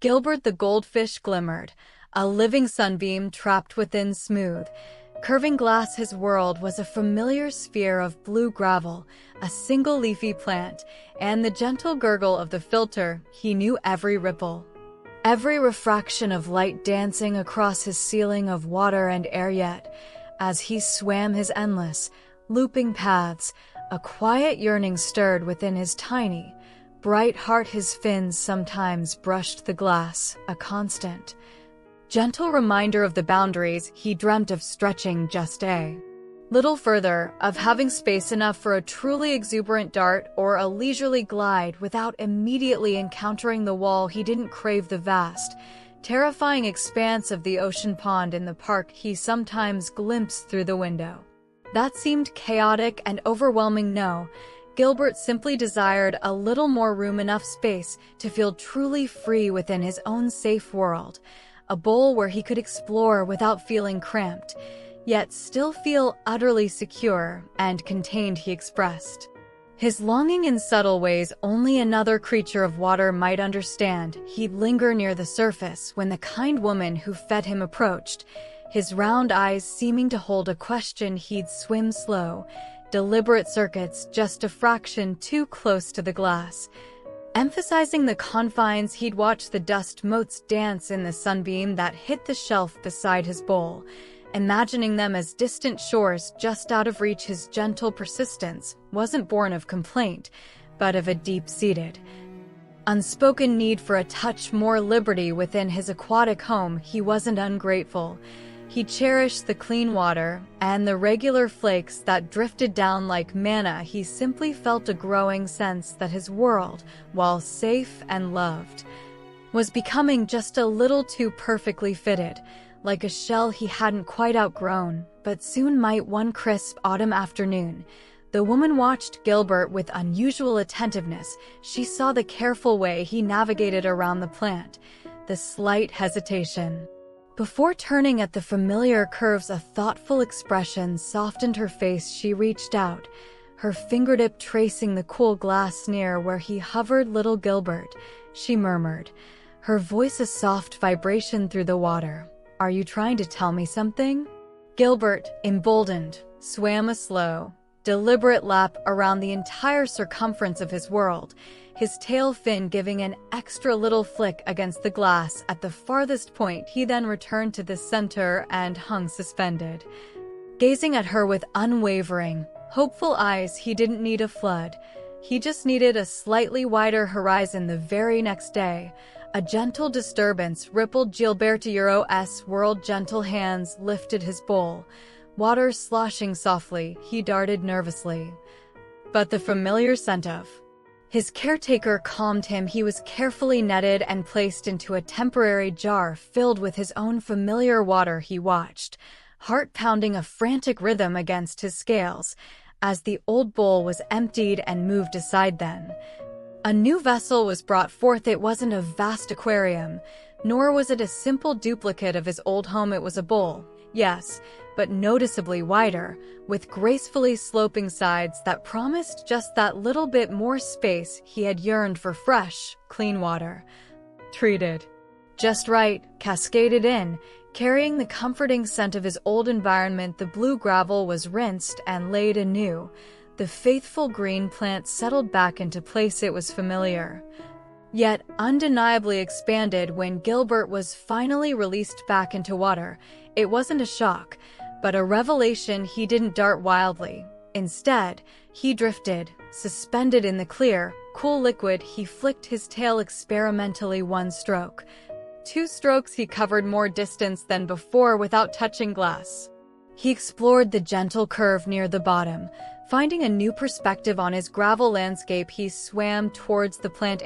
Gilbert the goldfish glimmered, a living sunbeam trapped within smooth, curving glass. His world was a familiar sphere of blue gravel, a single leafy plant, and the gentle gurgle of the filter. He knew every ripple, every refraction of light dancing across his ceiling of water and air. Yet, as he swam his endless, looping paths, a quiet yearning stirred within his tiny, bright heart. His fins sometimes brushed the glass, a constant, gentle reminder of the boundaries he dreamt of stretching just a little further, of having space enough for a truly exuberant dart or a leisurely glide without immediately encountering the wall. He didn't crave the vast, terrifying expanse of the ocean pond in the park he sometimes glimpsed through the window. That seemed chaotic and overwhelming. No, Gilbert simply desired a little more room, enough space to feel truly free within his own safe world, a bowl where he could explore without feeling cramped, yet still feel utterly secure and contained. He expressed his longing in subtle ways only another creature of water might understand. He'd linger near the surface when the kind woman who fed him approached, his round eyes seeming to hold a question. He'd swim slow, deliberate circuits, just a fraction too close to the glass, emphasizing the confines. He'd watch the dust motes dance in the sunbeam that hit the shelf beside his bowl, imagining them as distant shores just out of reach. His gentle persistence wasn't born of complaint, but of a deep-seated, unspoken need for a touch more liberty within his aquatic home. He wasn't ungrateful. He cherished the clean water and the regular flakes that drifted down like manna. He simply felt a growing sense that his world, while safe and loved, was becoming just a little too perfectly fitted, like a shell he hadn't quite outgrown, but soon might. One crisp autumn afternoon, the woman watched Gilbert with unusual attentiveness. She saw the careful way he navigated around the plant, the slight hesitation before turning at the familiar curves. A thoughtful expression softened her face. She reached out, her fingertip tracing the cool glass near where he hovered. "Little Gilbert," she murmured, her voice a soft vibration through the water. "Are you trying to tell me something?" Gilbert, emboldened, swam a slow, deliberate lap around the entire circumference of his world, his tail fin giving an extra little flick against the glass at the farthest point. He then returned to the center and hung suspended, gazing at her with unwavering, hopeful eyes. He didn't need a flood. He just needed a slightly wider horizon. The very next day, a gentle disturbance rippled Gilbert's world. Gentle hands lifted his bowl, water sloshing softly. He darted nervously, but the familiar scent of his caretaker calmed him. He was carefully netted and placed into a temporary jar filled with his own familiar water. He watched, heart pounding a frantic rhythm against his scales, as the old bowl was emptied and moved aside. Then a new vessel was brought forth. It wasn't a vast aquarium, nor was it a simple duplicate of his old home. It was a bowl, yes, but noticeably wider, with gracefully sloping sides that promised just that little bit more space. He had yearned for fresh, clean water, treated just right, cascaded in, carrying the comforting scent of his old environment. The blue gravel was rinsed and laid anew. The faithful green plant settled back into place. It was familiar, yet undeniably expanded. When Gilbert was finally released back into water, it wasn't a shock, but a revelation. He didn't dart wildly. Instead, he drifted, suspended in the clear, cool liquid. He flicked his tail experimentally. One stroke, two strokes. He covered more distance than before without touching glass. He explored the gentle curve near the bottom, finding a new perspective on his gravel landscape. He swam towards the plant.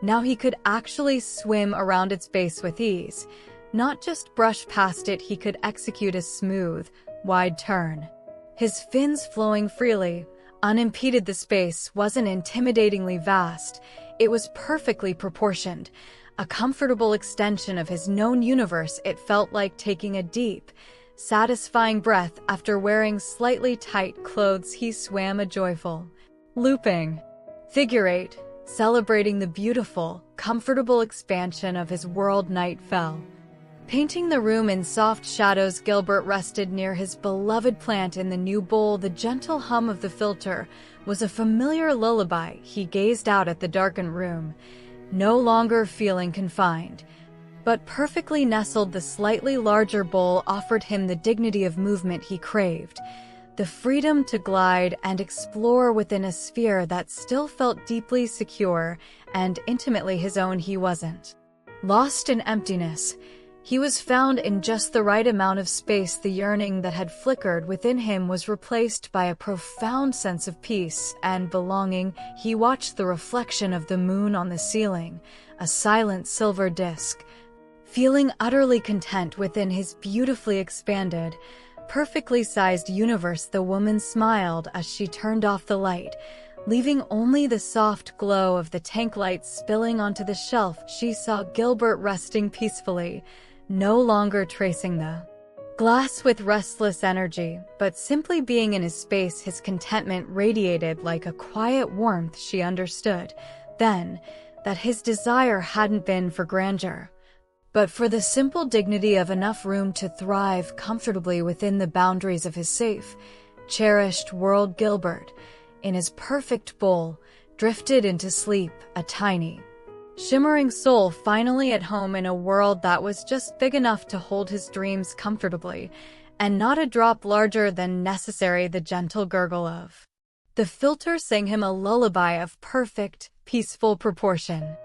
Now he could actually swim around its base with ease, not just brush past it. He could execute a smooth, wide turn, his fins flowing freely, unimpeded. The space wasn't intimidatingly vast. It was perfectly proportioned, a comfortable extension of his known universe. It felt like taking a deep, satisfying breath after wearing slightly tight clothes. He swam a joyful, looping figure eight, celebrating the beautiful, comfortable expansion of his world. Night fell. Painting the room in soft shadows, Gilbert rested near his beloved plant in the new bowl. The gentle hum of the filter was a familiar lullaby. He gazed out at the darkened room, no longer feeling confined, but perfectly nestled. The slightly larger bowl offered him the dignity of movement he craved, the freedom to glide and explore within a sphere that still felt deeply secure and intimately his own. He wasn't lost in emptiness. He was found in just the right amount of space. The yearning that had flickered within him was replaced by a profound sense of peace and belonging. He watched the reflection of the moon on the ceiling, a silent silver disk, feeling utterly content within his beautifully expanded, perfectly sized universe. The woman smiled as she turned off the light, leaving only the soft glow of the tank lights spilling onto the shelf. She saw Gilbert resting peacefully, no longer tracing the glass with restless energy, but simply being in his space. His contentment radiated like a quiet warmth. She understood then that his desire hadn't been for grandeur, but for the simple dignity of enough room to thrive comfortably within the boundaries of his safe, cherished world. Gilbert, in his perfect bowl, drifted into sleep, a tiny, shimmering soul finally at home in a world that was just big enough to hold his dreams comfortably, and not a drop larger than necessary. The gentle gurgle of the filter sang him a lullaby of perfect, peaceful proportion.